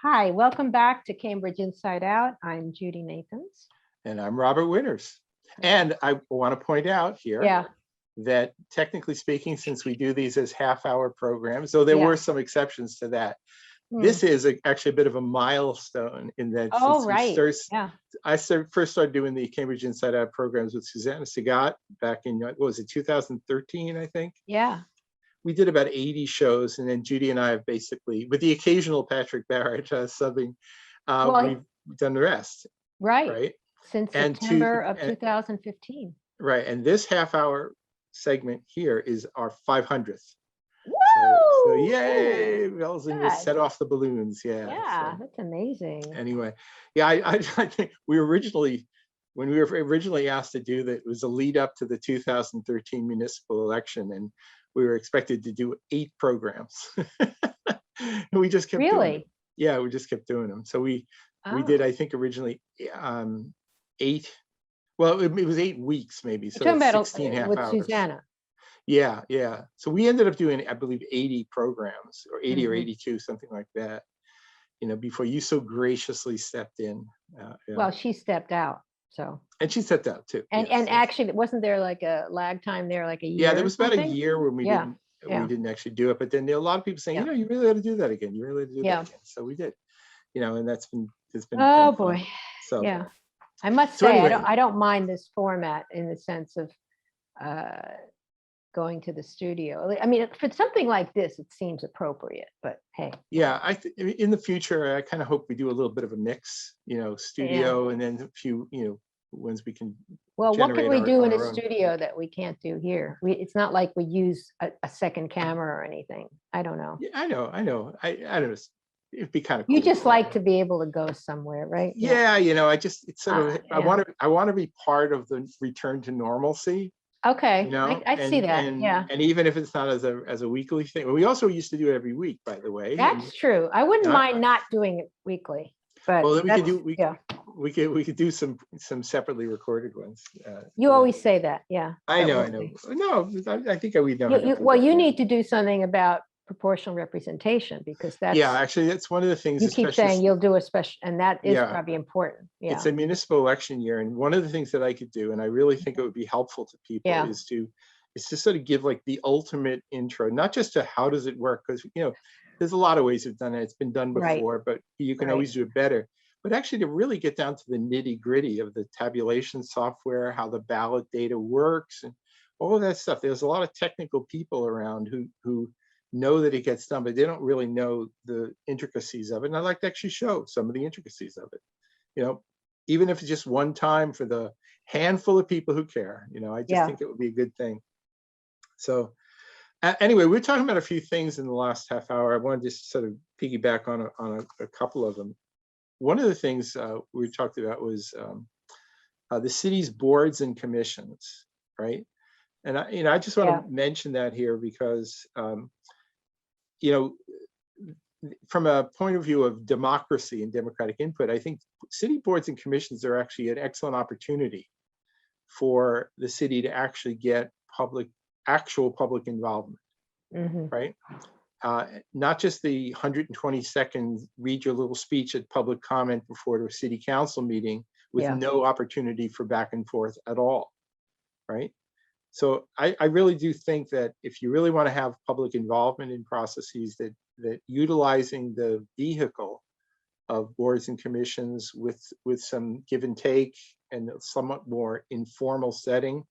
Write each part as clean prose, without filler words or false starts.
Hi, welcome back to Cambridge Inside Out. I'm Judy Nathans. And I'm Robert Winters. And I want to point out here Yeah, that technically speaking, since we do these as half-hour programs, though there yeah. were some exceptions to that, Hmm. this is actually a bit of a milestone in that Oh, since right. Yeah. first started doing the Cambridge Inside Out programs with Susanna Sagat back in, what was it, 2013, I think? Yeah. We did about 80 shows, and then Judy and I have basically, with the occasional Patrick Barrett subbing, Well, we've done the rest, right. right? Since And September of 2015. right, and this half-hour segment here is our 500th. So Woo! yay, bells and whistles, God. set off the balloons. Yeah. Yeah, So that's amazing. anyway, yeah, I think when we were originally asked to do that, it was a lead up to the 2013 municipal election, and we were expected to do 8 programs. And we just kept doing them. Really? Yeah, we just kept doing them. So we did, I think, originally 8. Well, it was 8 weeks maybe, so You're talking about 16 half with hours. Susanna. Yeah, yeah. So we ended up doing, I believe, 80 programs, or 80 or Mhm. 82, something like that, before you so graciously stepped in. Yeah. Well, she stepped out. So, And she stepped out too. and Yes, yes. actually, wasn't there like a lag time there, like a year? Yeah, there or was about a something? year when Yeah. we Yeah. didn't actually do it, but then there are a lot of people saying, Yeah. you really ought to do that again. You really ought to do Yeah. that again. So we did, and it's been kind Oh of fun. boy. So Yeah. I must So say, anyway. I don't mind this format in the sense of going to the studio. I mean, for something like this, it seems appropriate, but hey. Yeah, in the future, I kind of hope we do a little bit of a mix, studio, and then a few, ones we can Well, what can generate we do in a our own. studio that we can't do here? It's not like we use a second camera or anything. I don't know. Yeah, I know. I don't know. It'd be kind of cool. You just like to be able to go somewhere, right? Yeah, it's sort of, I yeah. want to be part of the return to normalcy. Okay, I see that. Yeah. And even if it's not as a weekly thing, we also used to do it every week, by the way. That's true. I wouldn't Yeah. mind not doing it weekly, but Well, then yeah. we could do some separately recorded ones. You always say that, yeah. I but know, we'll I know. see. No, I think we know how to do Well, that, you yeah. need to do something about proportional representation, because that's, Yeah, actually, that's one of the things. you keep especially saying you'll do a special, and that is Yeah. probably important. Yeah. It's a municipal election year, and one of the things that I could do, and I really think it would be helpful to people, Yeah. is to sort of give like the ultimate intro, not just to how does it work, because there's a lot of ways we've done it. It's been done Right. before, but you can Right. always do it better. But actually, to really get down to the nitty gritty of the tabulation software, how the ballot data works, and all of that stuff. There's a lot of technical people around who know that it gets done, but they don't really know the intricacies of it. And I'd like to actually show some of the intricacies of it. Even if it's just one time for the handful of people who care. I just Yeah. think it would be a good thing. So anyway, we're talking about a few things in the last half hour. I wanted to just sort of piggyback on a couple of them. One of the things we talked about was the city's boards and commissions, right? And I just want to mention that here because from a point of view of democracy and democratic input, I think city boards and commissions are actually an excellent opportunity for the city to actually get actual public involvement, right? Not just the 120 seconds, read your little speech at public comment before the city council meeting with no opportunity for back and forth at all, right? So I really do think that if you really want to have public involvement in processes, that utilizing the vehicle of boards and commissions with some give and take and a somewhat more informal setting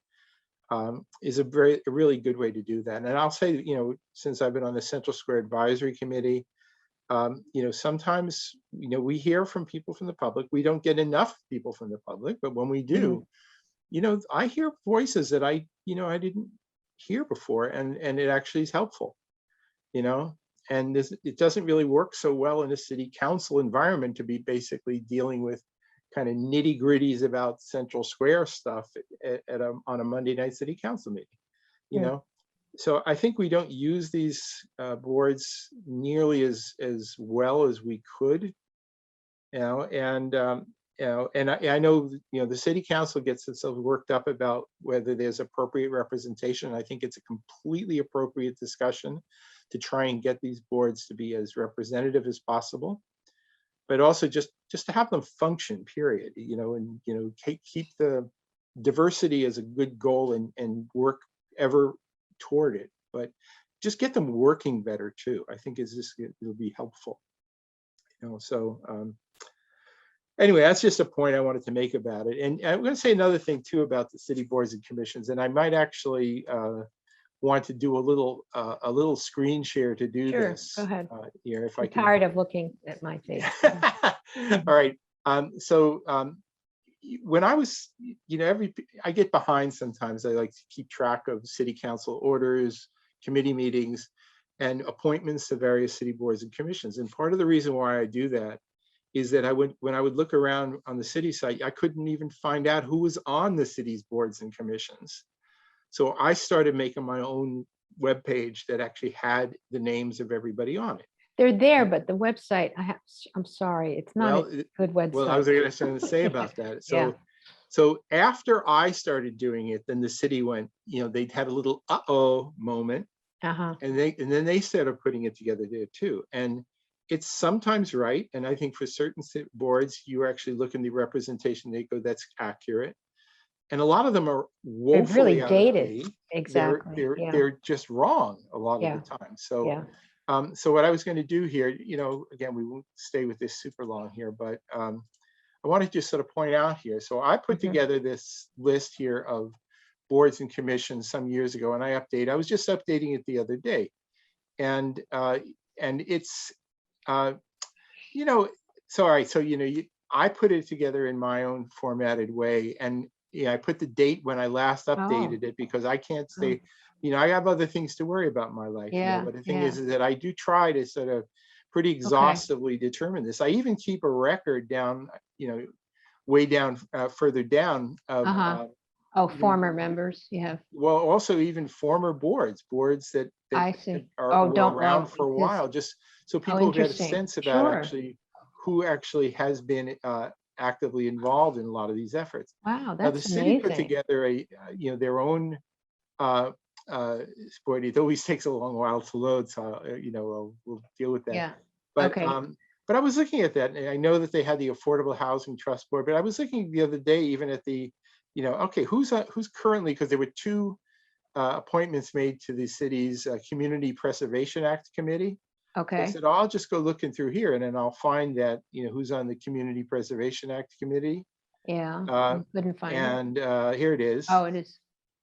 is a really good way to do that. And I'll say, since I've been on the Central Square Advisory Committee, sometimes, we hear from people from the public. We don't get enough people from the public, but when we do, I hear voices that I didn't hear before, and it actually is helpful, and it doesn't really work so well in a city council environment to be basically dealing with kind of nitty gritties about Central Square stuff on a Monday night city council meeting, So I think we don't use these boards nearly as well as we could, and I know, the city council gets itself worked up about whether there's appropriate representation. I think it's a completely appropriate discussion to try and get these boards to be as representative as possible. but also just to have them function, period, and, keep the diversity as a good goal and work ever toward it, but just get them working better too. I think it'll be helpful, so anyway, that's just a point I wanted to make about it. And I'm going to say another thing too about the city boards and commissions, and I might actually want to do a little screen share to do Sure, this. go ahead. Here, if I'm I can. tired of looking at my face. All right. So when I was, I get behind sometimes. I like to keep track of city council orders, committee meetings, and appointments to various city boards and commissions. And part of the reason why I do that is that when I would look around on the city site, I couldn't even find out who was on the city's boards and commissions. So I started making my own webpage that actually had the names of everybody on it. They're there, but the website, I'm sorry, it's not a good website. Well, I was going to say about that. Yeah. So after I started doing it, then the city went, they'd had a little uh-oh moment, and then they started putting it together there too. And it's sometimes right. And I think for certain boards, you actually look in the representation, they go, that's accurate. And a lot of them are woefully really dated. Exactly. They're just wrong a lot of the time. So, so what I was going to do here, again, we won't stay with this super long here, but I want to just sort of point out here. So I put together this list here of boards and commissions some years ago, and I was just updating it the other day. And it's, so all right, so I put it together in my own formatted way, and I put the date when I last updated it, because I can't say, I have other things to worry about in my life. But the thing is that I do try to sort of pretty exhaustively determine this. I even keep a record down, way down, further down of former members you have. Well, also even former boards that I see. were around for a while, just so people get a sense about actually who actually has been actively involved in a lot of these efforts. Wow, that's now, the city amazing. put together their own board. It always takes a long while to load, so we'll deal with that. Yeah. But I was looking at that, and I know that they had the Affordable Housing Trust Board, but I was looking the other day even at the who's currently, because there were two appointments made to the city's Community Preservation Act Committee. Okay. I said, I'll just go looking through here, and then I'll find that, who's on the Community Preservation Act Committee. Yeah, I couldn't find it. And here it is. Oh, it is.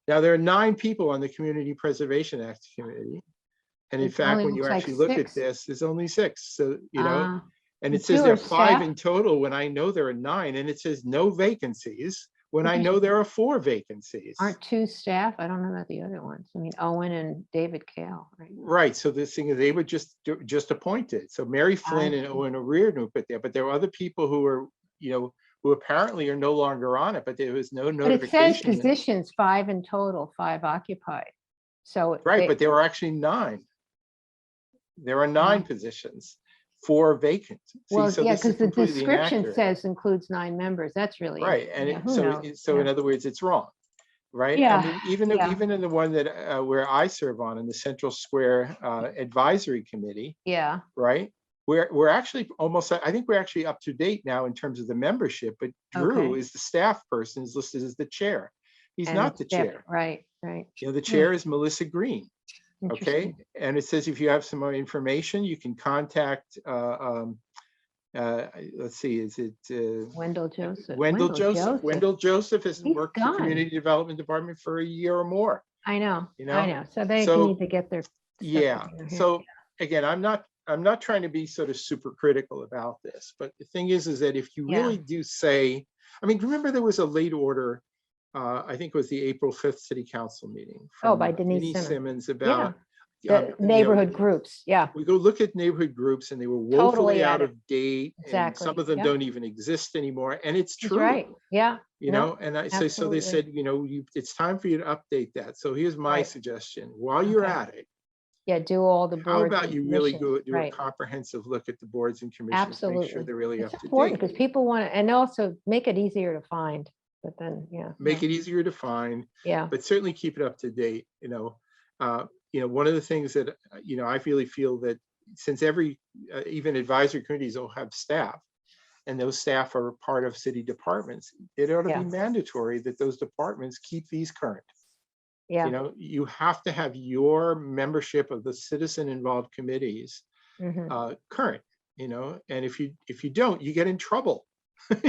Now, there are 9 people on the Community Preservation Act Committee. And in fact, when you actually look at this, there's only 6. So, and it says there are 5 in total when I know there are 9, and it says no vacancies when I know there are 4 vacancies. Aren't 2 staff? I don't know about the other ones. I mean, Owen and David Kale, right? Right. So this thing is, they were just appointed. So Mary Flynn and Owen O'Riordan were put there, but there were other people who were, who apparently are no longer on it, but there was no notification. But it says positions 5 in total, 5 occupied. So right, but there were actually 9. There are 9 positions, 4 vacant. Well, because the description says includes 9 members. That's really right. And so in other words, it's wrong, right? Yeah. I mean, even in the one that where I serve on, in the Central Square Advisory Committee. Yeah. Right. We're actually almost, I think we're actually up to date now in terms of the membership, but Drew is the staff person, is listed as the chair. He's not the chair. Right. The chair is Melissa Green. Okay. And it says if you have some more information, you can contact, let's see, is it Wendell Joseph? Wendell Joseph has worked in the Community Development Department for a year or more. I know. So they need to get their So again, I'm not trying to be sort of super critical about this, but the thing is that if you really do say, I mean, remember there was a late order, I think it was the April 5th City Council meeting. By Denise Simmons about the neighborhood groups. Yeah. We go look at neighborhood groups, and they were woefully out of date. And some of them don't even exist anymore. And it's true. Right. Yeah. And I say, so they said, it's time for you to update that. So here's my suggestion. While you're at it, do all the boards. How about you really do a comprehensive look at the boards and commissions? Absolutely. Make sure they're really up to date. Important because people want to, and also make it easier to find. But then, make it easier to find. Yeah. But certainly keep it up to date. One of the things that I really feel that since every even advisory committees will have staff, and those staff are part of city departments, it ought to Yeah. be mandatory that those departments keep these current. Yeah. You know, you have to have your membership of the citizen involved committees current, you know, and if you don't, you get in trouble.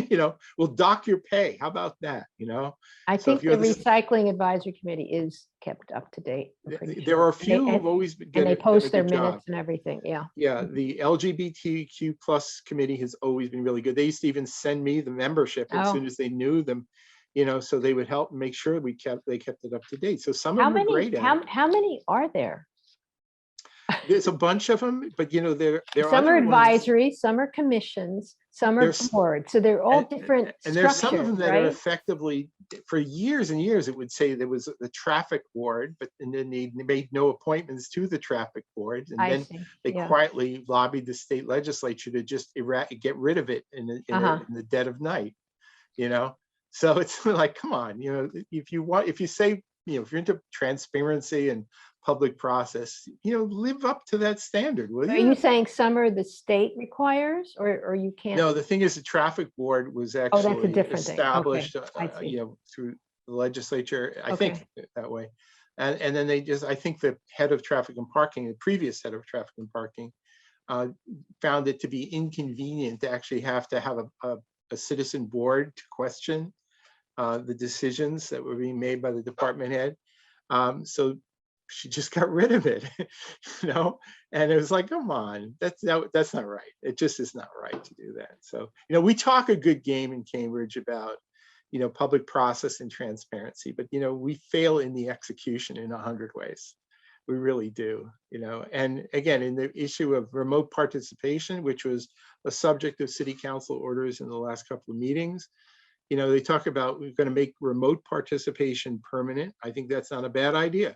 You know, we'll dock your pay. How about that? You know, I so if think the you're the, Recycling Advisory Committee is kept up to date. I'm pretty there sure. are a few who've always been And they done a post their good job. minutes and everything. Yeah. Yeah, the LGBTQ plus committee has always been really good. They used to even send me the membership as soon Oh, as they knew them, you know, so they would help make sure they kept it up to date. So some of how them are many, great at it. how many are there? There's a bunch of them, but you know, there are Some are other ones. advisory, some are commissions, some are There's boards. So they're all different and there's some of structures, them that are right? effectively, for years and years, it would say there was the traffic board, but and then they made no appointments to the traffic board, and I then see. they Yeah. quietly lobbied the state legislature to just get rid of it in the dead of night, you know. So it's like, come on, you know, if you say, you know, if you're into transparency and public process, you know, live up to that standard, will Are you? you saying some are the state requires or you can't? No, the thing is, the traffic board was Oh, that's a actually different thing. Okay, established, I see. you know, through the legislature, I Okay. think that way. And then they just, I think the head of traffic and parking, the previous head of traffic and parking, found it to be inconvenient to actually have to have a citizen board to question the decisions that were being made by the department head. So she just got rid of it, you know, and it was like, come on, that's not right. It just is not right to do that. So, you know, we talk a good game in Cambridge about, you know, public process and transparency, but, you know, we fail in the execution in 100 ways. We really do, you know. And again, in the issue of remote participation, which was a subject of city council orders in the last couple of meetings, you know, they talk about we're going to make remote participation permanent. I think that's not a bad idea.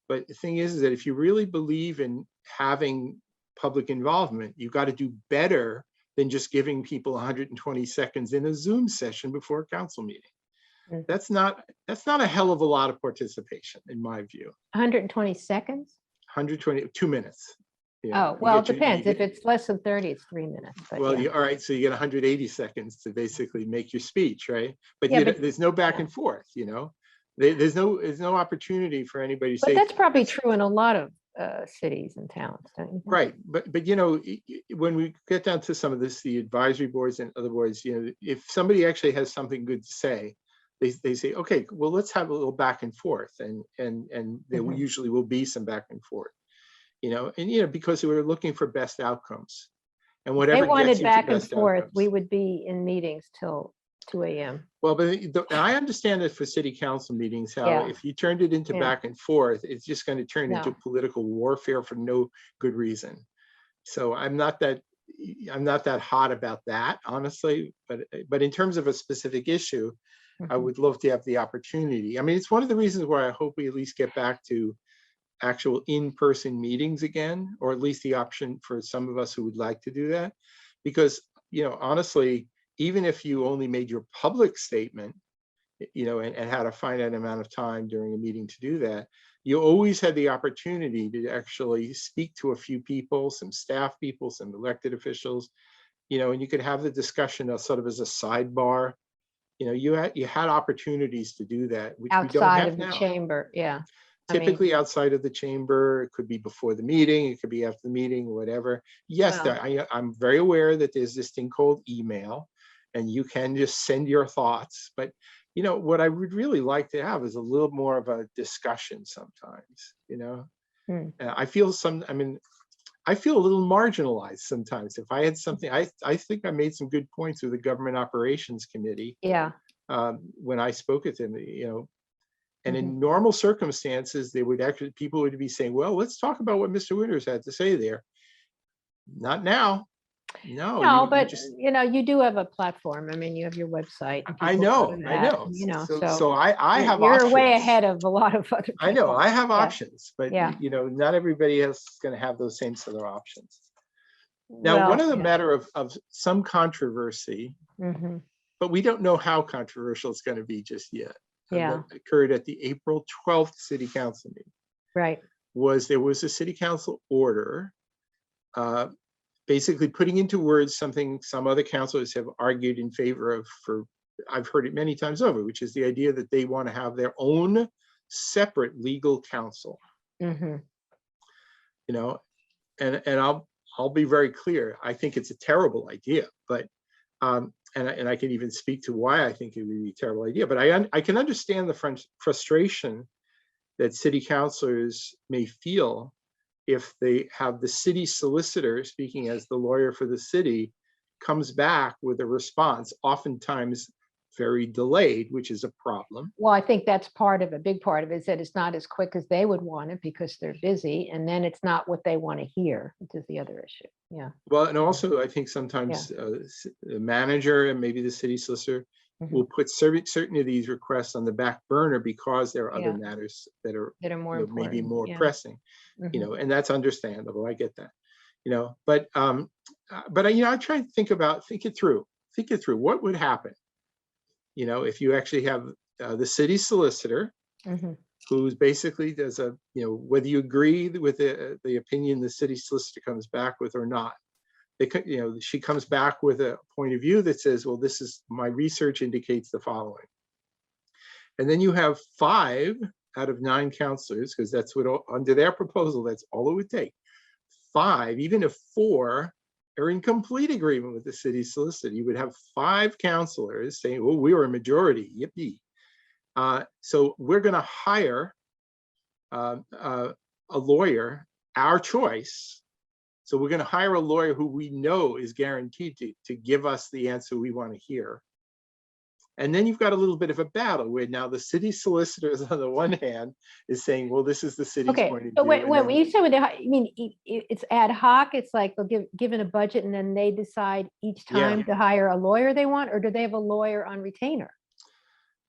But the thing is that if you really believe in having public involvement, you've got to do better than just giving people 120 seconds in a Zoom session before a council meeting. That's not a hell of a lot of participation, in my view. 120 seconds? 2 minutes. Yeah, Oh, well, it depends. If it's less than 30, it's 3 minutes. But well, yeah. all right, so you get 180 seconds to basically make your speech, right? But, Yeah, there's no back and forth, you know? There's no opportunity for anybody to But say. that's probably true in a lot of cities and towns, don't you think? Right, but you know, when we get down to some of this, the advisory boards and other boards, you know, if somebody actually has something good to say, they say, okay, well, let's have a little back and forth, and there usually will be some back and forth, you know, and you know, because we're looking for best outcomes, and whatever They wanted gets you to back and best forth. outcomes. We would be in meetings till 2 a.m. Well, but I understand that for city council meetings, how Yeah. if you turned it into Yeah. back and forth, it's just going to turn into No. political warfare for no good reason. So I'm not that hot about that, honestly. But in terms of a specific issue, I would love to have the opportunity. I mean, it's one of the reasons why I hope we at least get back to actual in-person meetings again, or at least the option for some of us who would like to do that. Because, you know, honestly, even if you only made your public statement, you know, and had a finite amount of time during a meeting to do that, you always had the opportunity to actually speak to a few people, some staff people, some elected officials, you know, and you could have the discussion sort of as a sidebar. You know, you had opportunities to do that, which we don't Outside have of the now. chamber, yeah. I mean, Typically outside of the chamber, it could be before the meeting, it could be after the meeting, whatever. Yes, Well. I'm very aware that there's this thing called email, and you can just send your thoughts. But you know, what I would really like to have is a little more of a discussion sometimes, you know. I feel I feel a little marginalized sometimes. If I had something, I think I made some good points with the Government Operations Committee. Yeah. When I spoke with them, you know, and in normal circumstances, people would be saying, well, let's talk about what Mr. Winters had to say there. Not now. No, but you know, you do have a platform. I mean, you have your website. And I people go know, to I that, know. You know, So I have you're options. way ahead of a lot of other people. I know I have Yeah. options, but Yeah. you know, not everybody else is going to have those same sort of options. Now, Well, one of the yeah. matter of some controversy, but we don't know how controversial it's going to be just yet. Yeah. That occurred at the April 12th City Council meeting. Right. There was a City Council order basically putting into words something some other councilors have argued in favor of for, I've heard it many times over, which is the idea that they want to have their own separate legal counsel. Mhm. You know, and I'll be very clear. I think it's a terrible idea, but and I can even speak to why I think it would be a terrible idea. But I can understand the frustration that city councilors may feel if they have the city solicitor, speaking as the lawyer for the city, comes back with a response, oftentimes very delayed, which is a problem. Well, I think that's part of a big part of it, is that it's not as quick as they would want it because they're busy, and then it's not what they want to hear, which is the other issue. Yeah. Well, and also I think sometimes the manager and maybe the city solicitor will put certain of these requests on the back burner because there are other matters that are more you know, maybe important. more pressing, you know, and that's understandable. I get that, you know, but you know, I try and think it through. What would happen, you know, if you actually have the city solicitor, who's basically does a, you know, whether you agree with the opinion the city solicitor comes back with or not, you know, she comes back with a point of view that says, well, this is, my research indicates the following. And then you have 5 out of 9 councilors, because that's what, under their proposal, that's all it would take. 5, even if 4 are in complete agreement with the city solicitor, you would have 5 councilors saying, well, we were a majority, yippee. So we're going to hire a lawyer, our choice. So we're going to hire a lawyer who we know is guaranteed to give us the answer we want to hear. And then you've got a little bit of a battle where now the city solicitors on the one hand is saying, well, this is the city's point of view. But when you say, you mean it's ad hoc, it's like they'll given a budget and then they decide each time to hire a lawyer they want, or do they have a lawyer on retainer?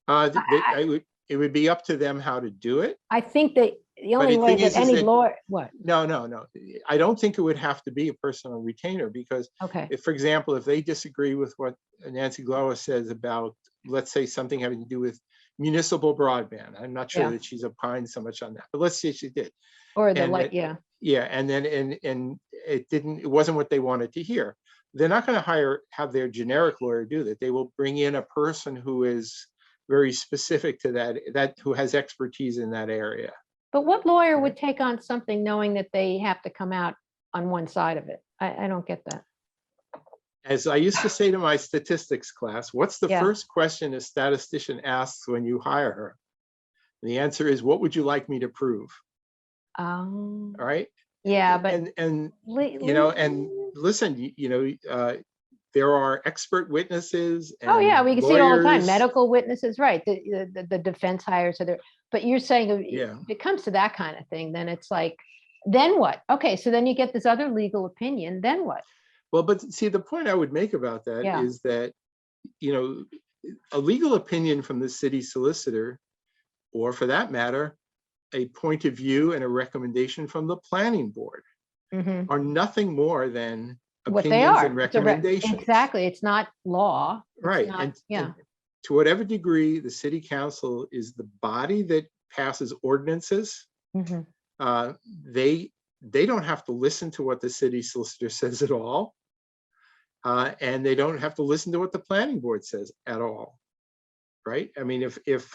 It would be up to them how to do it. I think that the only way that any lawyer, No. I don't think it would have to be a personal retainer, because if, for example, if they disagree with what Nancy Glower says about, let's say, something having to do with municipal broadband, I'm not sure that she's opined so much on that, but let's say she did. Or the and then it wasn't what they wanted to hear. They're not going to have their generic lawyer do that. They will bring in a person who is very specific to that who has expertise in that area. But what lawyer would take on something knowing that they have to come out on one side of it? I don't get that. As I used to say to my statistics class, what's the first question a statistician asks when you hire her? And the answer is, what would you like me to prove? All right. Yeah, but and you know, and listen, you know, there are expert witnesses. And we can lawyers. see it all the time. Medical witnesses, right? The defense hires are there. But you're saying if it comes to that kind of thing, then it's like, then what? Okay, so then you get this other legal opinion. Then what? Well, but see, the point I would make about that is that, you know, a legal opinion from the city solicitor, or for that matter, a point of view and a recommendation from the planning board, are nothing more than what opinions they are and recommendations. Exactly. It's not law. Right. And to whatever degree the city council is the body that passes ordinances, they don't have to listen to what the city solicitor says at all. And they don't have to listen to what the planning board says at all. Right. I mean, if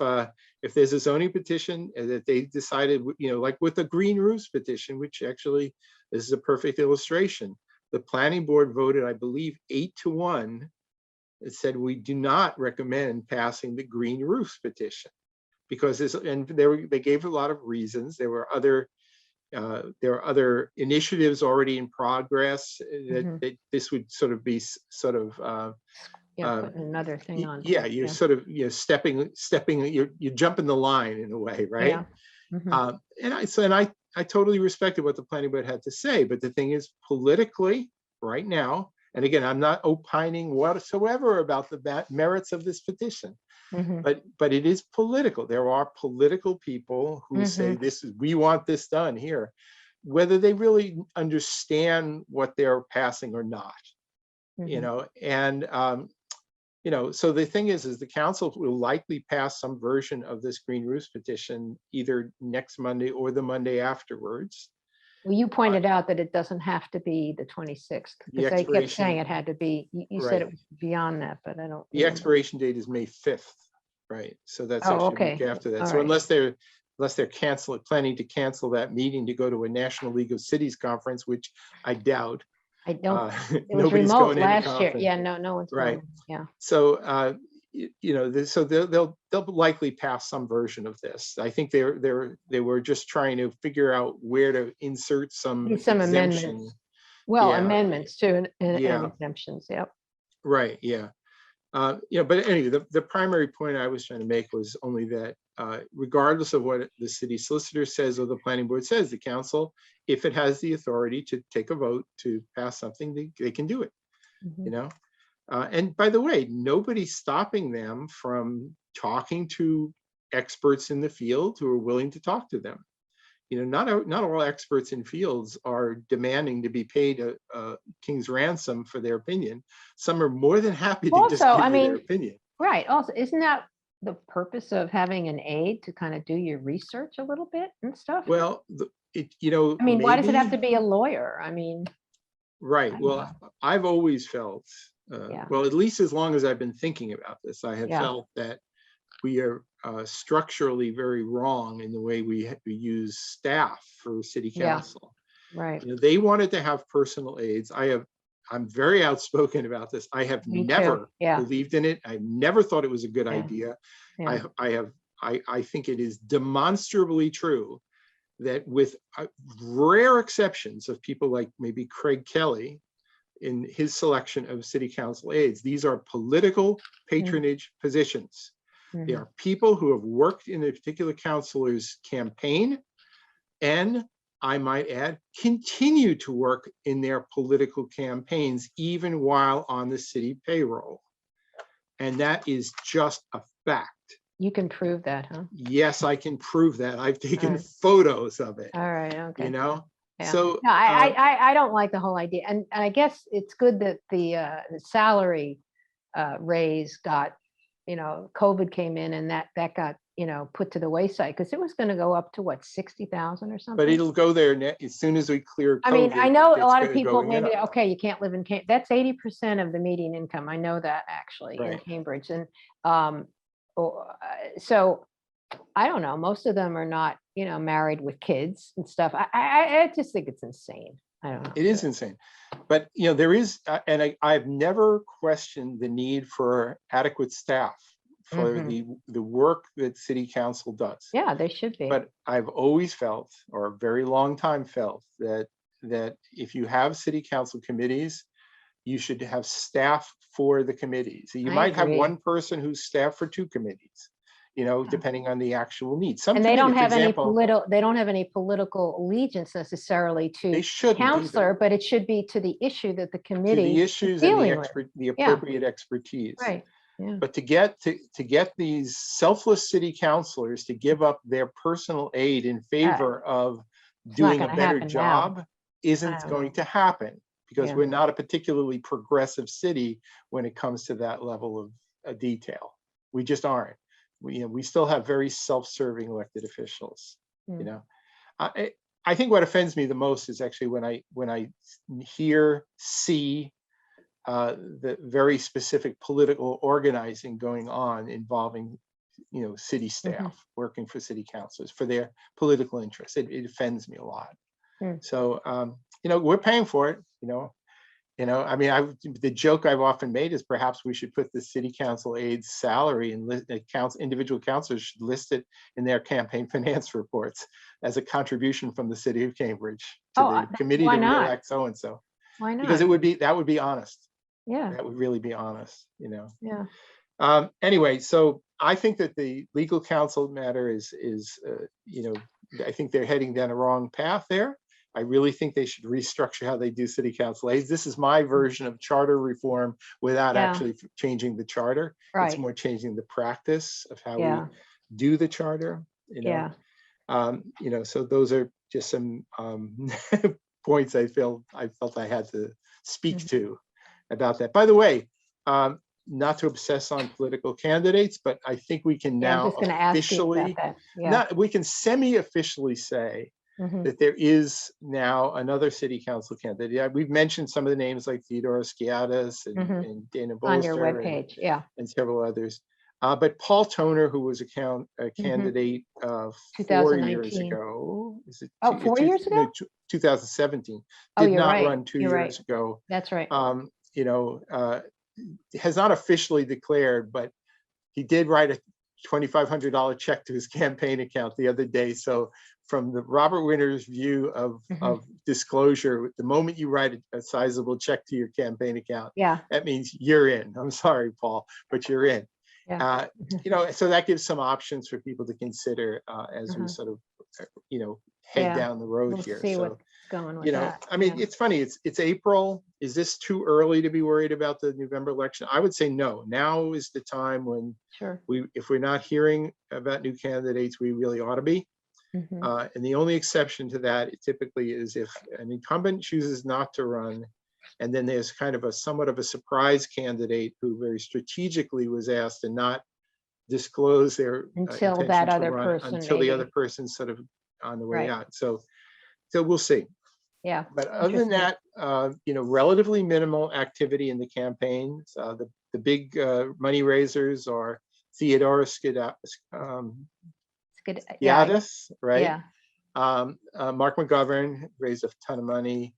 there's a zoning petition that they decided, you know, like with the green roofs petition, which actually this is a perfect illustration. The planning board voted, I believe, 8-1. It said we do not recommend passing the green roofs petition because they gave a lot of reasons. There were other initiatives already in progress that this would sort of be putting another thing on. You're sort of stepping. You're jumping the line in a way, right? I totally respected what the planning board had to say, but the thing is, politically, right now, and again, I'm not opining whatsoever about the merits of this petition, but it is political. There are political people who say we want this done here, whether they really understand what they're passing or not, you know, and you know, so the thing is the council will likely pass some version of this green roofs petition either next Monday or the Monday afterwards. Well, you pointed out that it doesn't have to be the 26th, The because they kept saying expiration, it had to be, you said right. it was beyond that, but I don't The remember. expiration date is May 5th, right? So that's Oh, actually a week okay. after that. All So right. unless they're planning to cancel that meeting to go to a National League of Cities conference, which I doubt. I don't, it was Nobody's remote going to any last year. conference. Yeah, no one's Right. going. Yeah. So so they'll likely pass some version of this. I think they were just trying to figure out where to insert some Need some exemption. amendments. Well, Yeah. amendments too, and Yeah. exemptions. Yep. Right. Yeah. But anyway, the primary point I was trying to make was only that regardless of what the city solicitor says or the planning board says, the council, if it has the authority to take a vote to pass something, they can do it. Mhm. You know. And by the way, nobody's stopping them from talking to experts in the field who are willing to talk to them. You know, not all experts in fields are demanding to be paid a king's ransom for their opinion. Some are more than happy to just Also, give I you their mean, opinion. right. Also, isn't that the purpose of having an aide, to kind of do your research a little bit and stuff? Well, I mean, why does it have to maybe, be a lawyer? I mean, right. I don't Well, know. I've always felt, Yeah. well, at least as long as I've been thinking about this, I have Yeah. felt that we are structurally very wrong in the way we use staff for city Yeah. council. Right. You know, they wanted to have personal aides. I'm very outspoken about this. I have Me too. never Yeah. believed in it. I never thought it was a good Yeah. idea. Yeah. I think it is demonstrably true that with rare exceptions of people like maybe Craig Kelly in his selection of city council aides, these are political patronage positions. They Mhm. are people who have worked in a particular councilor's campaign and, I might add, continue to work in their political campaigns even while on the city payroll. And that is just a fact. You can prove that, huh? Yes, I can prove that. I've taken Right. photos of it. All right. Okay. You know? Yeah. So No, I don't like the whole idea, and I guess it's good that the salary raise got, COVID came in, and that got put to the wayside, because it was going to go up to what, 60,000 or something. but it'll go there as soon as we clear COVID. I mean, I know a it's lot of gonna people go maybe, up. okay, you can't live in that's 80% of the median income. I know that actually in Right. Cambridge, and so I don't know. Most of them are not, married with kids and stuff. I just think it's insane. I don't know. It is insane. But, there is, and I've never questioned the need for adequate staff for Mhm. the work that city council does. Yeah, they should be. But I've always felt, or a very long time felt, that if you have city council committees, you should have staff for the committees. You I might have agree. one person who's staff for two committees, depending on the actual needs. Some And they don't committees, for have any example, they don't have any political allegiance necessarily to they shouldn't counselor, either, but it should be to the issue that the to committee the is issues and dealing with. the Yeah, appropriate expertise. right. Yeah. But to get these selfless city councilors to give up their personal aid in favor of It's not doing a gonna better happen now. job I isn't don't going know. to happen, because Yeah. we're not a particularly progressive city when it comes to that level of detail. We just aren't. We still have very self-serving elected officials. Mm. You know, I think what offends me the most is actually when I see the very specific political organizing going on involving, city staff working for city councilors for their political interests. It offends me a lot. Mm. So, we're paying for it. I mean, the joke I've often made is perhaps we should put the city council aide's salary and individual councilors should list it in their campaign finance reports as a contribution from the city of Cambridge to the committee why to not? re-elect so-and-so. Why not? Because that would be honest. Yeah. That would really be honest, Yeah. Anyway, so I think that the legal counsel matter is I think they're heading down a wrong path there. I really think they should restructure how they do city council aides. This is my version of charter reform without actually changing the charter. Right. It's more changing the practice of how Yeah. we do the charter. Yeah. So those are just some points I felt I had to speak to about that. By the way, not to obsess on political candidates, but I think we can Yeah, I'm now just gonna ask you about officially, that. Yeah. we can semi-officially say Mhm. that there is now another city council candidate. Yeah, we've mentioned some of the names like Theodore Skiadas Mhm. and Dana On your Bolster webpage, yeah. and several others. But Paul Toner, who was a Mhm. candidate 4 years 2019. ago, is it Oh, 4 years ago? 2017, Oh, did you're not right. run 2 You're right. years ago. That's right. You know, has not officially declared, but he did write a $2,500 check to his campaign account the other day. So from the Robert Winters view Mhm. of disclosure, the moment you write a sizable check to your campaign account, Yeah, that means you're in. I'm sorry, Paul, but you're in. yeah. Mhm. You know, so that gives some options for people to consider as we Uh-huh. sort of, you know, head Yeah, down the road we'll here. see So, what's going with you know, that. I mean, Yeah, it's funny. It's April. Is this too early to be worried about the November election? I would say no. Now is the time when sure. if we're not hearing about new candidates, we really ought to be. Mhm. And the only exception to that typically is if an incumbent chooses not to run, and then there's kind of a somewhat of a surprise candidate who very strategically was asked to not disclose their Until intention that to other run person until the other maybe. person's sort of on the way Right. out. So we'll see. Yeah, But other than interesting. that, you know, relatively minimal activity in the campaigns. The big money raisers are Theodore It's good. Yeah, Skiadas, right? yeah. Mark McGovern raised a ton of money.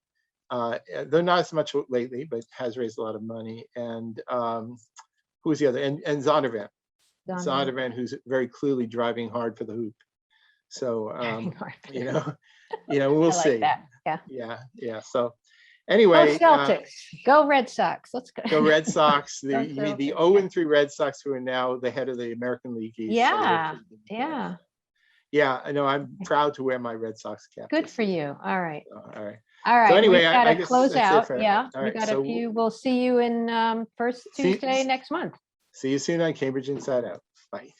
They're not as much lately, but has raised a lot of money. And who's the other? And Zondervan. Donovan. Zondervan, who's very clearly driving hard for the hoop. So you know, we'll I like see. that. Yeah. Yeah. So Go anyway, Celtics. Go Red Sox. Let's go. go Red Sox. Go You mean the Celtics. Yeah. 0-3 Red Sox, who are now the head of the American League East. So Yeah. Yeah. yeah, I know. I'm proud to wear my Red Sox cap Good this for season. you. All right. All right. All So right. anyway, We've got I to guess close that's it out. for Yeah. all We right. got a So few. We'll see you in first see Tuesday next month. see you soon on Cambridge Inside Out. Bye.